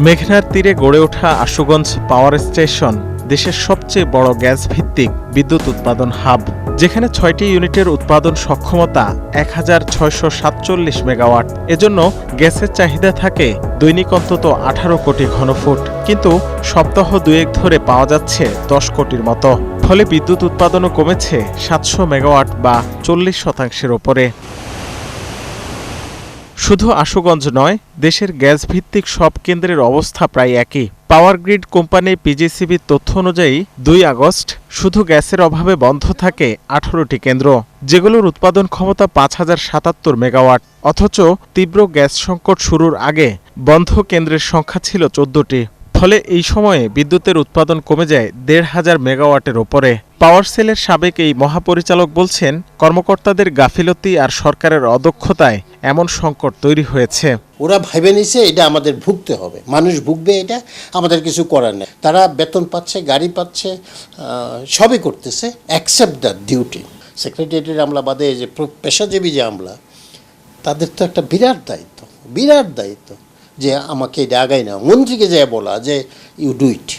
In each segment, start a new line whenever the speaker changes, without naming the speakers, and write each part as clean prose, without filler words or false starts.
মেঘনার তীরে গড়ে ওঠা আশুগঞ্জ পাওয়ার স্টেশন দেশের সবচেয়ে বড় গ্যাস ভিত্তিক বিদ্যুৎ উৎপাদন হাব, যেখানে ৬টি ইউনিটের উৎপাদন সক্ষমতা ১,৬৪৭ মেগাওয়াট। এজন্য গ্যাসের চাহিদা থাকে দৈনিক অন্তত ১৮ কোটি ঘনফুট, কিন্তু সপ্তাহ দুয়েক ধরে পাওয়া যাচ্ছে ১০ কোটির মতো। ফলে বিদ্যুৎ উৎপাদনও কমেছে ৭০০ মেগাওয়াট বা ৪০% ওপরে। শুধু আশুগঞ্জ নয়, দেশের গ্যাস ভিত্তিক সব কেন্দ্রের অবস্থা প্রায় একই। পাওয়ার গ্রিড কোম্পানি পিজিসিবির তথ্য অনুযায়ী ২ আগস্ট শুধু গ্যাসের অভাবে বন্ধ থাকে ১৮টি কেন্দ্র, যেগুলোর উৎপাদন ক্ষমতা ৫,০৭৭ মেগাওয়াট। অথচ তীব্র গ্যাস সংকট শুরুর আগে বন্ধ কেন্দ্রের সংখ্যা ছিল ১৪টি। ফলে এই সময়ে বিদ্যুতের উৎপাদন কমে যায় ১,৫০০ মেগাওয়াটের ওপরে। পাওয়ার সেলের সাবেক এই মহাপরিচালক বলছেন, কর্মকর্তাদের গাফিলতি আর সরকারের অদক্ষতায় এমন সংকট তৈরি হয়েছে।
ওরা ভেবে নিছে এটা আমাদের ভুগতে হবে, মানুষ ভুগবে, এটা আমাদের কিছু করার নেই। তারা বেতন পাচ্ছে, গাড়ি পাচ্ছে, সবই করতেছে, অ্যাকসেপ্ট দ্য ডিউটি। সেক্রেটারিয়েটের আমলা বাদে যে পেশাজীবী যে আমলা, তাদের তো একটা বিরাট দায়িত্ব যে আমাকে এটা আগাই না, মন্ত্রীকে যায় বলা যে ইউ ডু ইট।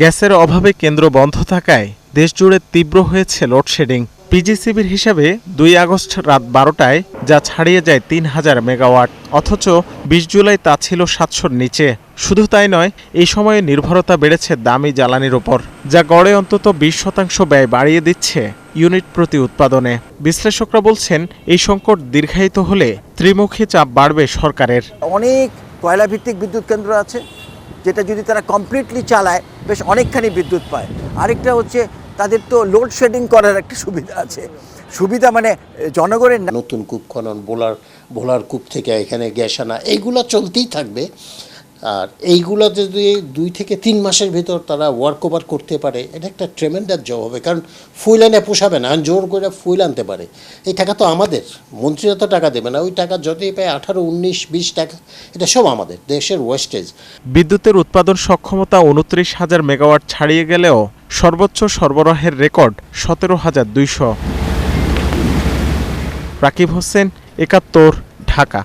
গ্যাসের অভাবে কেন্দ্র বন্ধ থাকায় দেশজুড়ে তীব্র হয়েছে লোডশেডিং। পিজিসিবির হিসাবে ২ আগস্ট রাত ১২টায় যা ছাড়িয়ে যায় ৩,০০০ মেগাওয়াট, অথচ ২০ জুলাই তা ছিল ৭০০-র নিচে। শুধু তাই নয়, এই সময়ে নির্ভরতা বেড়েছে দামি জ্বালানির ওপর, যা গড়ে অন্তত ২০% ব্যয় বাড়িয়ে দিচ্ছে ইউনিট প্রতি উৎপাদনে। বিশ্লেষকরা বলছেন, এই সংকট দীর্ঘায়িত হলে ত্রিমুখী চাপ বাড়বে সরকারের।
অনেক কয়লা ভিত্তিক বিদ্যুৎ কেন্দ্র আছে, যেটা যদি তারা কমপ্লিটলি চালায় বেশ অনেকখানি বিদ্যুৎ পায়। আরেকটা হচ্ছে তাদের তো লোডশেডিং করার একটা সুবিধা আছে। সুবিধা মানে জনগণের
নতুন কূপ খনন, ভোলার কূপ থেকে এখানে গ্যাস আনা, এইগুলো চলতেই থাকবে। আর এইগুলো যদি ২ থেকে ৩ মাসের ভিতর তারা ওয়ার্ক ওভার করতে পারে, এটা একটা ট্রেমেন্ডাস জব হবে। কারণ ফুয়েল এনে পোষাবে না, জোর করে ফুয়েল আনতে পারে। এই টাকা তো আমাদের, মন্ত্রীরা তো টাকা দেবে না। ওই টাকা যতই পায় ১৮, ১৯, ২০ টাকা, এটা সব আমাদের দেশের ওয়েস্টেজ।
বিদ্যুতের উৎপাদন সক্ষমতা ২৯,০০০ মেগাওয়াট ছাড়িয়ে গেলেও সর্বোচ্চ সরবরাহের রেকর্ড ১৭,২০০। রাকিব হোসেন, ৭১, ঢাকা।